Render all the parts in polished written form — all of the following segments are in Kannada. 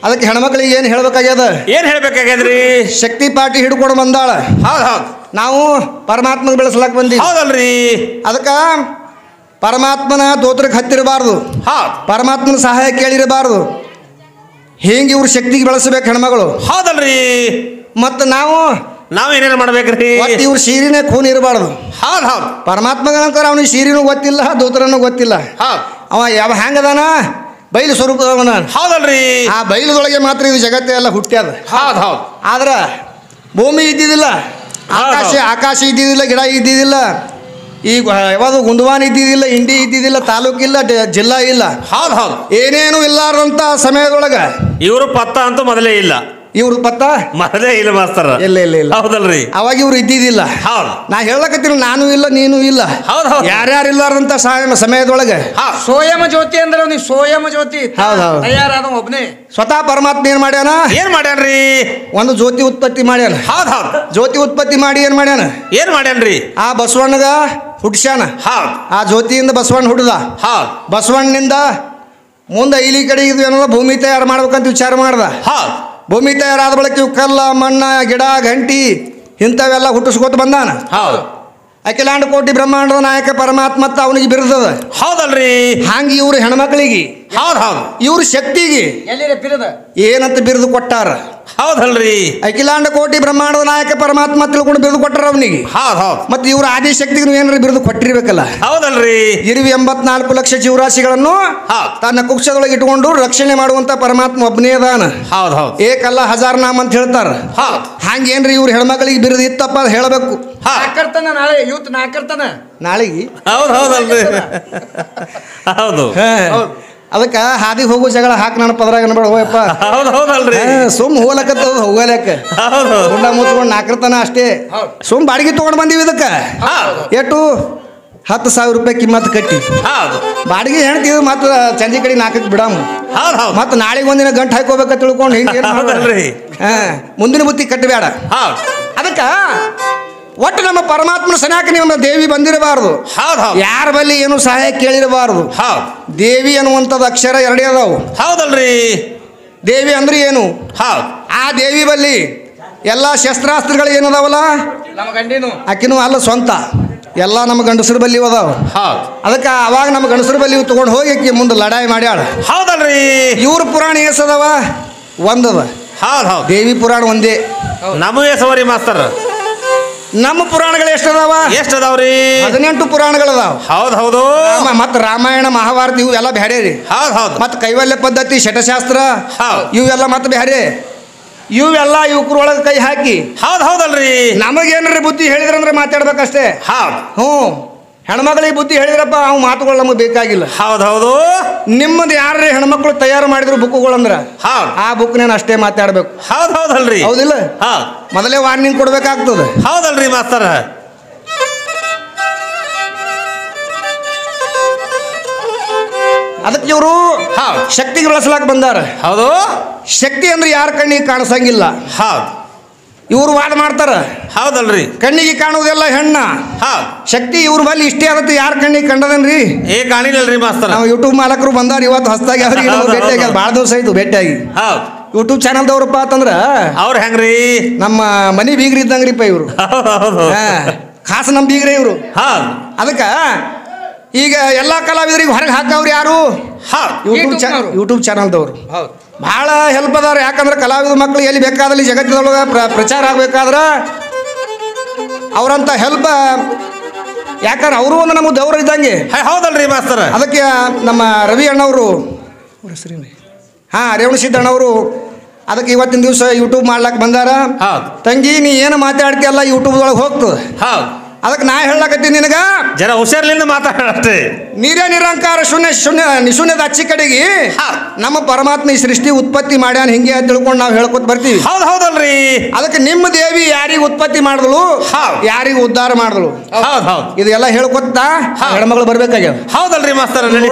ಅದಕ್ಕೆ ಹೆಣ್ಮಕ್ಳಿಗೆ ಏನು ಹೇಳ್ಬೇಕಾಗ್ಯದ? ಏನ್ ಹೇಳ್ಬೇಕಾಗ್ಯದ್ರಿ? ಶಕ್ತಿ ಪಾರ್ಟಿ ಹಿಡ್ಕೊಂಡು ಬಂದಾಳ. ಹೌದ್ ಹೌದ್. ನಾವು ಪರಮಾತ್ಮನ ಬೆಳೆಸ್ಲಾಕ್ ಬಂದೀವಿ. ಹೌದಲ್ರಿ? ಅದಕ್ಕೆ ಪರಮಾತ್ಮನ ದೋತ್ರಕ್ಕೆ ಹತ್ತಿರಬಾರ್ದು, ಹೌದ್. ಪರಮಾತ್ಮನ ಸಹಾಯ ಕೇಳಿರಬಾರ್ದು. ಹಿಂಗೆ ಇವ್ರ ಶಕ್ತಿಗೆ ಬೆಳೆಸಬೇಕು ಹೆಣ್ಮಗಳು. ಹೌದಲ್ರಿ? ಮತ್ತು ನಾವು ಏನೇನು ಮಾಡ್ಬೇಕ್ರಿ? ಇವ್ರ ಸೀರಿನೇ ಖೂನ್ ಇರಬಾರ್ದು. ಹೌದ್ ಹೌದ್. ಪರಮಾತ್ಮಗಂಕರ ಅವನಿಗೆ ಸೀರಿನೂ ಗೊತ್ತಿಲ್ಲ, ದೋತ್ರನೂ ಗೊತ್ತಿಲ್ಲ. ಹೌದ್. ಅವ ಯಾವ ಹೆಂಗದಾನ? ಬಯಲು ಸ್ವರೂಪದವನ. ಹೌದಲ್ರಿ? ಆ ಬಯಲದೊಳಗೆ ಮಾತ್ರ ಇದು ಜಗತ್ತೇ ಎಲ್ಲ ಹುಟ್ಟ್ಯಾದ. ಹೌದ್ ಹೌದ್. ಆದ್ರೆ ಭೂಮಿ ಇದ್ದಿದ್ದಿಲ್ಲ, ಆಕಾಶ ಇದ್ದಿದ್ದಿಲ್ಲ, ಗಿಡ ಇದ್ದಿದ್ದಿಲ್ಲ, ಈಗ ಯಾವುದು ಗುಂದವಾನ ಇದ್ದಿದ್ದಿಲ್ಲ, ಇಂಡಿ ಇದ್ದಿದ್ದಿಲ್ಲ, ತಾಲೂಕಿಲ್ಲ, ಜಿಲ್ಲಾ ಇಲ್ಲ. ಹೌದ್ ಹೌದ್. ಏನೇನು ಇಲ್ಲಾರ್ದಂತ ಸಮಯದೊಳಗೆ ಇವರು ಪತ್ತ ಅಂತೂ ಮೊದಲೇ ಇಲ್ಲ. ಇವ್ರ ಪತ್ತ ಮೊದಲೇ ಇಲ್ಲ ಮಾಸ್ತರ. ಇಲ್ಲ. ಹೌದಲ್ರಿ? ಅವಾಗ ಇವ್ರು ಇದ್ದಿದ್ದಿಲ್ಲ. ಹೌದು. ನಾ ಹೇಳಕತ್ತೀನಿ, ನಾನು ಇಲ್ಲ, ನೀನು ಇಲ್ಲ. ಹೌದ್ ಹೌದ್. ಯಾರ್ಯಾರು ಇಲ್ಲಾರ್ದಂತ ಸಮಯದೊಳಗೆ ಸೋಯಮ ಜ್ಯೋತಿ ಅಂದ್ರೆ ನೀವು ಸೋಯಮ ಜ್ಯೋತಿ ಹೌದೌದು ತಯಾರಾದ ಒಬ್ಬನೇ. ಸ್ವತಃ ಪರಮಾತ್ಮ ಏನ್ ಮಾಡ್ಯಾನ? ಏನ್ ಮಾಡ್ಯಾನ್ರಿ? ಒಂದು ಜ್ಯೋತಿ ಉತ್ಪತ್ತಿ ಮಾಡ್ಯಾನ. ಹೌದ್ ಹೌದ್. ಜ್ಯೋತಿ ಉತ್ಪತ್ತಿ ಮಾಡಿ ಏನ್ ಮಾಡ್ಯಾನ? ಏನ್ ಮಾಡ್ಯಾನ್ರಿ? ಆ ಬಸವಣ್ಣಗ ಹುಟ್ಸ್ಯಾನ. ಹೌದ್. ಆ ಜ್ಯೋತಿಯಿಂದ ಬಸವಣ್ಣ ಹುಟ್ಟದ. ಹೌದ್. ಬಸವಣ್ಣಿಂದ ಮುಂದೆ ಇಲ್ಲಿ ಕಡೆ ಇದು ಏನೋ ಭೂಮಿ ತಯಾರು ಮಾಡ್ಬೇಕಂತ ವಿಚಾರ ಮಾಡ್ದ. ಹೌದ್. ಭೂಮಿ ತಯಾರಾದ ಬಳಿಕ ಇವು ಕಲ್ಲ, ಮಣ್ಣ, ಗಿಡ, ಗಂಟಿ ಇಂಥವೆಲ್ಲ ಹುಟ್ಟಿಸ್ಕೊತ ಬಂದಾನ. ಹೌದು. ಅಖಿಲಾಂಡ ಕೋಟಿ ಬ್ರಹ್ಮಾಂಡದ ನಾಯಕ ಪರಮಾತ್ಮ ಅವನಿಗೆ ಬಿರುದದ. ಹೌದಲ್ರಿ? ಹಂಗೆ ಇವ್ರ ಹೆಣ್ಮಕ್ಳಿಗೆ, ಹೌದ್ ಹೌದು, ಇವ್ರ ಶಕ್ತಿಗೆ ಎಲ್ಲಿರ ಬಿರುದ ಏನಂತ ಬಿರುದು ಕೊಟ್ಟಾರ? ಹೌದಲ್ರಿ? ಅಖಿಲಾಂಡ ಕೋಟಿ ಬ್ರಹ್ಮಾಂಡದ ನಾಯಕ ಪರಮಾತ್ಮ ತಿಳ್ಕೊಂಡು ಬಿರುದು ಕೊಟ್ಟಾರ ಅವನಿಗೆ. ಹೌದ್ ಹೌದ್. ಮತ್ತೆ ಇವ್ರ ಆದಿಶಕ್ತಿಗೂ ಏನಾರ ಬಿರುದು ಕೊಟ್ಟಿರ್ಬೇಕಲ್ಲ. ಹೌದಲ್ರಿ? ಇರುವಿ 84 ಲಕ್ಷ ಜೀವರಾಶಿಗಳನ್ನು ತನ್ನ ಕುಕ್ಷದೊಳಗೆ ಇಟ್ಕೊಂಡು ರಕ್ಷಣೆ ಮಾಡುವಂತ ಪರಮಾತ್ಮ ಒಬ್ಬನೇ ಅದಾನ. ಹೌದ್ ಹೌದ್. ಏಕಲ್ಲ ಹಜಾರ್ ನಾಮ ಅಂತ ಹೇಳ್ತಾರ. ಹೌದ್. ಹಂಗೇನ್ರಿ ಇವ್ರ ಹೆಣ್ಮಕ್ಳಿಗೆ ಬಿರುದು ಇತ್ತಪ್ಪ ಅದು ಹೇಳಬೇಕು. ನಾಕರ್ತನ ನಾಳೆ ಯೂತ್ ನಾಕರ್ತನ ನಾಳೆಗೆ. ಹೌದ್ ಹೌದಲ್ರಿ? ಹೌದು. ಅದಕ್ಕೆ ಹಾದಿ ಹೋಗೋ ಜಗಳ ಹಾಕಿ ನಾನು ಪದ್ರಾಗ ಅನ್ಬೇಡ ಹೋಯಪ್ಪ. ಹೌದ್ ಹೌದಲ್ರಿ? ಸುಮ್ ಹೋಗ್ಲಕತ್ತ ಹೋಗಲಕ್ಕ ಗುಂಡ ಮುಚ್ಕೊಂಡು ನಾಲ್ಕರ್ತನ ಅಷ್ಟೇ. ಸುಮ್ ಬಾಡಿಗೆ ತಗೊಂಡ್ ಬಂದೀವಿ ಇದಕ್ಕ. ಎಷ್ಟು? 10,000 ರೂಪಾಯಿ ಕಿಮ್ಮತ್ ಕಟ್ಟಿ ಬಾಡಿಗೆ ಹೆಣ್ತೀವಿ. ಮತ್ತೆ ಸಂಜೆ ಕಡೆ 4ಕ್ಕೆ ಬಿಡಾಮ. ಮತ್ತೆ ನಾಳೆಗೆ ಒಂದಿನ ಗಂಟು ಹಾಕೋಬೇಕ ತಿಳ್ಕೊಂಡು ಹಿಂಗೆ ಮುಂದಿನ ಬುತ್ತಿ ಕಟ್ಟಬೇಡ. ಅದಕ್ಕ ಒಟ್ಟು ನಮ್ಮ ಪರಮಾತ್ಮನ ಸನ್ಯಾಕ ನಿಮ್ಮ ದೇವಿ ಬಂದಿರಬಾರ್ದು. ಯಾರ ಬಲ್ಲಿ ಏನು ಸಹಾಯ ಕೇಳಿರಬಾರ್ದು. ದೇವಿ ಅನ್ನುವಂಥದ್ದು ಅಕ್ಷರ 2 ಅದಾವು. ಹೌದಲ್ರಿ? ದೇವಿ ಅಂದ್ರೆ ಏನು? ಆ ದೇವಿ ಬಲ್ಲಿ ಎಲ್ಲ ಶಸ್ತ್ರಾಸ್ತ್ರಗಳು ಏನದಾವಲ್ಲ, ಆಕಿನೂ ಅಲ್ಲ ಸ್ವಂತ ಎಲ್ಲ ನಮ್ಮ ಗಂಡಸರ ಬಲ್ಲಿ ಅದಾವ. ಅದಕ್ಕೆ ಅವಾಗ ನಮ್ಮ ಗಂಡಸರ ಬಲ್ಲಿ ತಗೊಂಡು ಹೋಗಿ ಆಕಿ ಮುಂದೆ ಲಡಾಯಿ ಮಾಡ್ಯಾಳ. ಹೌದಲ್ರಿ? ಇವ್ರ ಪುರಾಣ ಎಷ್ಟದವ? ಒಂದದ. ದೇವಿ ಪುರಾಣ ಒಂದೇ. ನಮ್ಮ ಸವರಿ ಮಾಸ್ತರ್ ನಮ್ಮ ಪುರಾಣಗಳು ಎಷ್ಟದಾವ? ಎಷ್ಟದಾವ್ರಿ? 18 ಪುರಾಣಗಳದಾವ. ಹೌದ್ ಹೌದು. ಮತ್ತ ರಾಮಾಯಣ ಮಹಾಭಾರತ ಇವು ಎಲ್ಲ ಬ್ಯಾರೆ ರೀ. ಮತ್ತ ಕೈವಲ್ಯ ಪದ್ಧತಿ, ಶಟಶಾಸ್ತ್ರ ಇವೆಲ್ಲ ಮತ್ತೆ ಬ್ಯಾರೆ. ಇವೆಲ್ಲ ಯುವಕರೊಳಗೆ ಕೈ ಹಾಕಿ. ಹೌದಲ್ರಿ? ನಮಗೇನ್ರಿ ಬುದ್ಧಿ ಹೇಳಿದ್ರಂದ್ರೆ ಮಾತಾಡ್ಬೇಕಷ್ಟೇ. ಹ್ಞೂ, ಹೆಣ್ಮಕ್ಳಿಗೆ ಬುದ್ಧಿ ಹೇಳಿದ್ರಪ್ಪ ಅವು ಮಾತುಗಳು ನಮಗೆ ಬೇಕಾಗಿಲ್ಲ. ಹೌದು. ನಿಮ್ಮದು ಯಾರೇ ಹೆಣ್ಮಕ್ಳು ತಯಾರು ಮಾಡಿದ್ರು ಬುಕ್ಗಳಂದ್ರ ಆ ಬುಕ್ ನಾನು ಅಷ್ಟೇ ಮಾತಾಡ್ಬೇಕು. ಹೌದಲ್ರಿ? ಹೌದಿಲ್ಲ? ಮೊದಲೇ ವಾರ್ನಿಂಗ್ ಕೊಡ್ಬೇಕಾಗ್ತದೆ. ಹೌದಲ್ರಿ ಮಾಸ್ತರ? ಅದಕ್ಕೆ ಇವರು ಶಕ್ತಿಗೆ ಬಳಸಲಾಕ ಬಂದಾರ. ಹೌದು. ಶಕ್ತಿ ಅಂದ್ರೆ ಯಾರ ಕಣ್ಣಿಗೆ ಕಾಣಿಸಂಗಿಲ್ಲ. ಇವ್ರು ವಾದ ಮಾಡ್ತಾರ. ಹೌದಲ್ರಿ? ಕಣ್ಣಿಗೆ ಕಾಣುವುದೆಲ್ಲ ಹೆಣ್ಣ. ಶಕ್ತಿ ಇವ್ರ ಬಲ್ಲಿ ಇಷ್ಟೇ ಆದತ್ತೆ ಯಾರ ಕಣ್ಣಿಗೆ ಕಂಡದನ್ರಿ? ಕಾಣಿಲ್ಲಲ್ರಿ ಮಾಸ್ತರ. ನಾವು ಯೂಟ್ಯೂಬ್ ಮಾಲಕರು ಬಂದಾರ ಇವತ್ತು ಹೊಸದಾಗಿ. ಅವ್ರಿಗೆ ಭೇಟಿಯಾಗಿ ಭಾಳ ದಿವಸ ಆಯ್ತು ಭೇಟಿಯಾಗಿ. ಯೂಟ್ಯೂಬ್ ಚಾನಲ್ದವ್ರಪ್ಪ ಅಂತಂದ್ರ ಅವ್ರ ಹೆಂಗ್ರಿ? ನಮ್ಮ ಮನಿ ಬೀಗ್ರಿ ಇದ್ದಂಗ್ರಿಪ್ಪ ಇವ್ರು. ಖಾಸ ನಮ್ಮ ಬೀಗ್ರೆ ಇವ್ರು. ಅದಕ್ಕ ಈಗ ಎಲ್ಲಾ ಕಲಾವಿದರಿಗೆ ಹೊರಗೆ ಹಾಕವ್ರು ಯಾರು? ಯೂಟ್ಯೂಬ್ ಚಾನಲ್ದವ್ರು. ಭಾಳ ಹೆಲ್ಪ್ ಅದಾರ. ಯಾಕಂದ್ರೆ ಕಲಾವಿದ ಮಕ್ಕಳು ಎಲ್ಲಿ ಬೇಕಾದಲ್ಲಿ ಜಗತ್ತಿನೊಳಗೆ ಪ್ರಚಾರ ಆಗ್ಬೇಕಾದ್ರೆ ಅವರಂತ ಹೆಲ್ಪ್. ಯಾಕಂದ್ರೆ ಅವರು ಒಂದು ನಮಗೆ ದೇವ್ರ ಇದ್ದಂಗೆ. ಹೌದಲ್ರಿ ಮಾಸ್ತರ? ಅದಕ್ಕೆ ನಮ್ಮ ರವಿ ಅಣ್ಣವರು, ರೇವಣ ಸಿದ್ದಣ್ಣವರು ಅದಕ್ಕೆ ಇವತ್ತಿನ ದಿವಸ ಯೂಟ್ಯೂಬ್ ಮಾಡ್ಲಾಕ್ ಬಂದಾರ. ತಂಗಿ ನೀ ಏನು ಮಾತಾಡ್ತೀಯಲ್ಲ ಯೂಟ್ಯೂಬ್ ಒಳಗೆ ಹೋಗ್ತದೆ. ಅದಕ್ಕೆ ನಾ ಹೇಳಕತ್ತೀನಿ ನಿನಗ ಜನ ಹುಷಾರ್ಲಿಂದ ಮಾತಾಡಷ್ಟೇ. ನೀರೇ ನಿರಂಕಾರ ನಿಶೂನ್ಯದ ಅಚ್ಚಿ ಕಡೆಗೆ ನಮ್ಮ ಪರಮಾತ್ಮ ಈ ಸೃಷ್ಟಿ ಉತ್ಪತ್ತಿ ಮಾಡ್ಯಾನ ಹಿಂಗೆ ತಿಳ್ಕೊಂಡು ನಾವು ಹೇಳ್ಕೊತ ಬರ್ತೀವಿ. ಹೌದಲ್ರಿ? ಅದಕ್ಕೆ ನಿಮ್ಮ ದೇವಿ ಯಾರಿಗೆ ಉತ್ಪತ್ತಿ ಮಾಡಿದ್ಳು, ಯಾರಿಗೆ ಉದ್ಧಾರ ಮಾಡಿದ್ಳು, ಇದೆಲ್ಲ ಹೇಳ್ಕೊತ ಹೆಣ್ಮಗಳು ಬರ್ಬೇಕಾಗ್ಯಾವ. ಹೌದಲ್ರಿ ಮಾಸ್ತರ?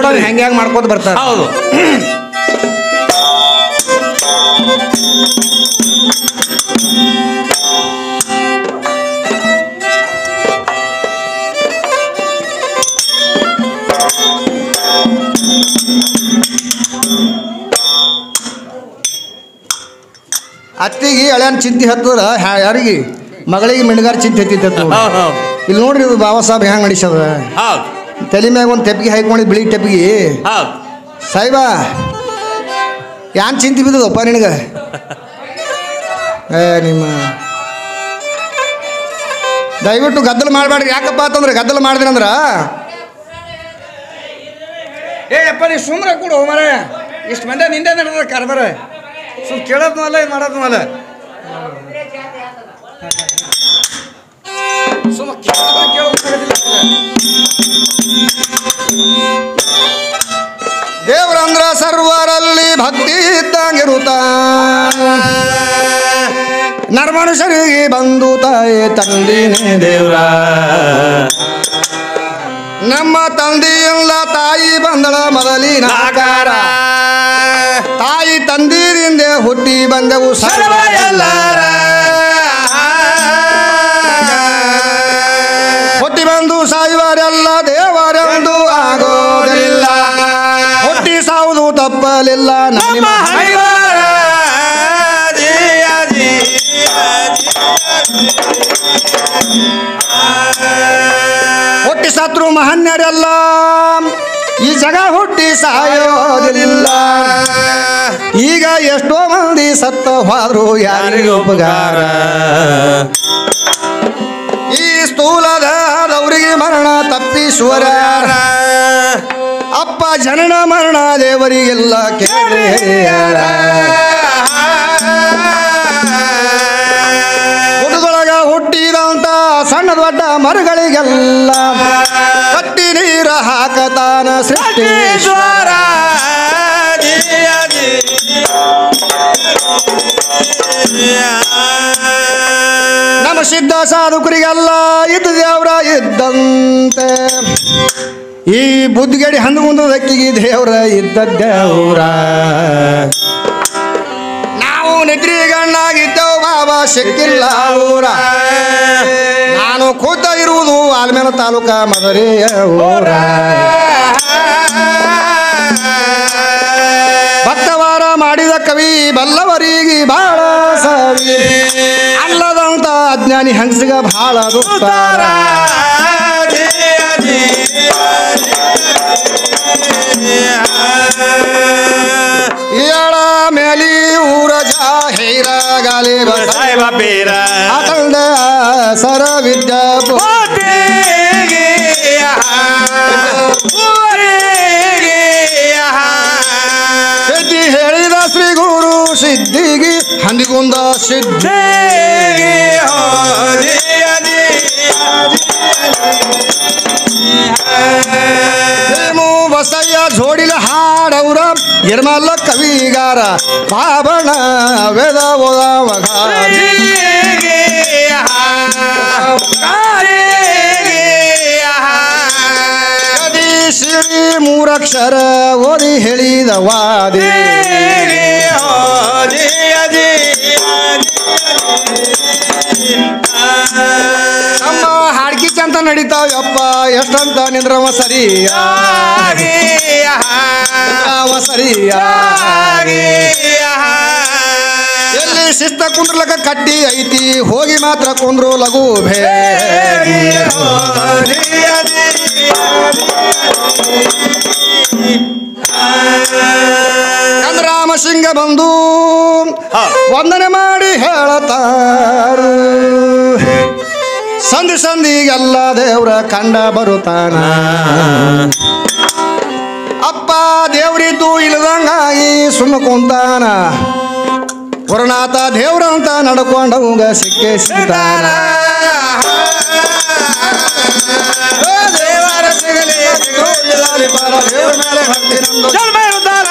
ಹೆಂಗ್ ಮಾಡ್ಕೊತ ಬರ್ತಾರ. ಹೌದು. ಅತ್ತಿಗೆ ಹಳ್ಯಾನ ಚಿಂತೆ ಹತ್ತದ್ರ ಯಾರಿಗೆ ಮಗಳಿಗೆ ಮಿಣಗಾರ ಚಿಂತೆ ಹತ್ತಿತ್ತು. ಇಲ್ಲಿ ನೋಡ್ರಿ ಇದು ಬಾಬಾ ಸಾಹೇಬ್ ಹೆಂಗೆ ನಡೆಸದ. ತಲೆ ಮ್ಯಾಗ ಒಂದು ತೆಪ್ಪಿಗೆ ಹಾಕೊಂಡಿದ್ ಬಿಳಿ ತೆಪ್ಪಿಗೆ. ಸಾಹೇಬ ಯಾನ್ ಚಿಂತೆ ಬಿದ್ದದಪ್ಪ ನಿನಗೆ? ನಿಮ್ಮ ದಯವಿಟ್ಟು ಗದ್ದಲ ಮಾಡಬೇಡ್ರಿ. ಯಾಕಪ್ಪ ಅಂತಂದ್ರೆ ಗದ್ದಲ ಮಾಡಿದ್ರಿ ಅಂದ್ರ ಅಪ್ಪ ನೀ ಸುಮ್ರ ಕೂಡ ಮರ ಇಷ್ಟು ಮಂದಿ ನಿಂದೆ ನಡೆದ ಕಾರ್ಬಾರ. ಸುಮ್ ಕೇಳೋದು ಅಲ್ಲ ಇದು ಮಾಡೋದು ಅಲ್ಲ. ಸುಮ್ಮ ಕೇಳೋದಿಲ್ಲ. ದೇವ್ರಂದ್ರ ಸರ್ವರಲ್ಲಿ ಭಕ್ತಿ ಇದ್ದಂಗಿರುತ್ತ, ನರ್ಮನುಷ್ಯರಿಗೆ ಬಂದು ತಾಯಿ ತಂದಿನೇ ದೇವ್ರ. ನಮ್ಮ ತಂದೆಯಲ್ಲ ತಾಯಿ ಬಂದಳ ಮೊದಲಿನ ಆಕಾರ, ತಾಯಿ ತಂದಿರಿಂದ ಹುಟ್ಟಿ ಬಂದೆವು ಸರ್ವ ಎಲ್ಲಾರ. ಹುಟ್ಟಿ ಬಂದು ಸಾಯುವರೆಲ್ಲ ದೇವರೆಂದು ಆಗೋದಿಲ್ಲ, ಹುಟ್ಟಿ ಸಾವುದು ತಪ್ಪಲಿಲ್ಲ ನಮ್ಮ ಹುಟ್ಟಿ ಸತ್ರು ಮಹನ್ಯರೆಲ್ಲ ಈ ಜಗ ಹುಟ್ಟಿ ಸಾಯೋದಿಲ್ಲ. ಈಗ ಎಷ್ಟೋ ಮಂದಿ ಸತ್ತ ಹೋದ್ರು ಯಾರಿಗೂ ಉಪಕಾರ. ಈ ಸ್ಥೂಲದವರಿಗೆ ಮರಣ ತಪ್ಪಿಸುವರ ಅಪ್ಪ ಜನನ ಮರಣ ದೇವರಿಗೆಲ್ಲ ಕೇಳ್ಯಾರ. ಹುಟ್ಟದೊಳಗ ಹುಟ್ಟಿದಂತ ಸಣ್ಣ ದೊಡ್ಡ ಮರಗಳಿಗೆಲ್ಲ ಕಟ್ಟಿ ನೀರ ಹಾಕತಾನ ಸೃಷ್ಟೇಶ್ವರ. ನಮ್ಮ ಸಿದ್ಧ ಸಾಧುಕರಿಗೆಲ್ಲ ಇದ್ದ ದೇವ್ರ ಇದ್ದಂತೆ, ಈ ಬುದ್ಧಿಗಡಿ ಹಂದಗುಂದಕ್ಕಿಗೆ ದೇವ್ರ ಇದ್ದ ದೇವ್ರ. ನಾವು ನಿದ್ರಿಗಣ್ಣಾಗಿದ್ದೆವು ಬಾಬಾ ಸಿಕ್ಕಿಲ್ಲ ಊರ. ನಾನು ಕೂತ ಇರುವುದು ಆಲ್ಮೇಲ ತಾಲೂಕ ಮದರಿಯ ಊರ. ಭಕ್ತವಾರ ಮಾಡಿದ ಕವಿ ಬಲ್ಲವರಿಗೆ ಬಾಳ ಸವಿ, ಅಲ್ಲದಂತ ಅಜ್ಞಾನಿ ಹಂಸಿಗ ಬಾಳ ದುಸ್ತಾರ. ಏಳ ಮೇಲಿ ಊರ ಜಾಹೀರ ಗಾಲಿ ಬಸಾಯ ಬೀರ ಅತಂದ ಸರ ವಿದ್ಯಾ ಸಿದ್ಧಿ ಹೇಳಿದ ಶ್ರೀ ಗುರು ಸಿದ್ಧಿಗೆ ಹಂದಿಗುಂದ ಸಿದ್ಧಿ ಬಸಯ್ಯ ಜೋಡಿಲ ಹಾಡವ್ರ ನಿರ್ಮಲ ಕವಿಗಾರ ಪಾವನ ವೇದ ಓದವಗ ಶ್ರೀ ಮೂರಕ್ಷರ ಓದಿ ಹೇಳಿದ ವಾದಿ. ನಮ್ಮ ಹಾಡ್ಕಿ ಚಂತ ನಡೀತಾವಪ್ಪ ಎಷ್ಟಂತ ನಿಂದ್ರವ ಸರಿಯ ಸರಿಯ. ಎಲ್ಲಿ ಶಿಸ್ತ ಕುಂದ್ರಲಕ ಕಟ್ಟಿ ಐತಿ ಹೋಗಿ ಮಾತ್ರ ಕುಂದ್ರು ಲಘು ಭೇ. ಚಂದ್ರಾಮ ಸಿಂಗ ಬಂದು ವಂದನೆ ಮಾಡಿ ಹೇಳತಾರ, ಸಂಧಿ ಸಂಧಿಗೆಲ್ಲ ದೇವ್ರ ಕಂಡ ಬರುತ್ತಾನ. ಅಪ್ಪ ದೇವ್ರಿದ್ದು ಇಲ್ಲದಂಗಾಗಿ ಸುಮ್ಮ ಕುಂತಾನ, ಗುರುನಾಥ ದೇವ್ರಂತ ನಡ್ಕೊಂಡವಂಗ ಸಿಕ್ಕೇ ಸಿಗ್ತಾನ. ದೇವರ ಸಿಗಲಿ ದೇವ್ರ ಮೇಲೆ ಭಕ್ತಿ ನಂದು ಜನ್ಮ ಇರುತ್ತಾರ.